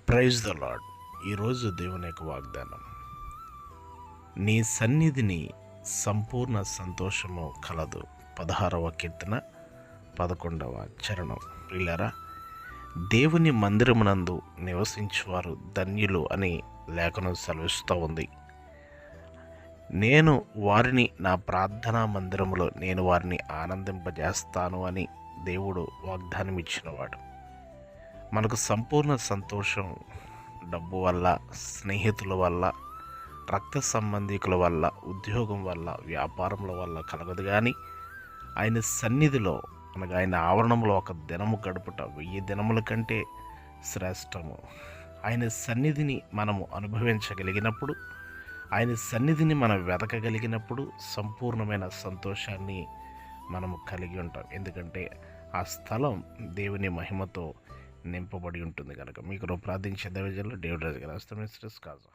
Praise the lord. ఈరోజు దేవుని యొక్క వాగ్దానం, నీ సన్నిధిని సంపూర్ణ సంతోషము కలదు. 16వ కీర్తన 11వ చరణం. ప్రియులారా, దేవుని మందిరమునందు నివసించువారు ధన్యులు అని లేఖనం సెలవిస్తూ ఉంది. నేను వారిని నా ప్రార్థనా మందిరములో నేను వారిని ఆనందింపజేస్తాను అని దేవుడు వాగ్దానం ఇచ్చినవాడు. మనకు సంపూర్ణ సంతోషం డబ్బు వల్ల, స్నేహితుల వల్ల, రక్త సంబంధికుల వల్ల, ఉద్యోగం వల్ల, వ్యాపారముల వల్ల కలగదు. కానీ ఆయన సన్నిధిలో అనగా ఆయన ఆవరణంలో ఒక దినము గడుపుట 1000 దినముల కంటే శ్రేష్టము. ఆయన సన్నిధిని మనము అనుభవించగలిగినప్పుడు, ఆయన సన్నిధిని మనం వెతకగలిగినప్పుడు సంపూర్ణమైన సంతోషాన్ని మనము కలిగి ఉంటాం. ఎందుకంటే ఆ స్థలం దేవుని మహిమతో నింపబడి ఉంటుంది కనుక. మీకు ప్రార్థించే దైవజనులు డేవిడ్ రాజు గారు, మిస్టర్స్ కాజా.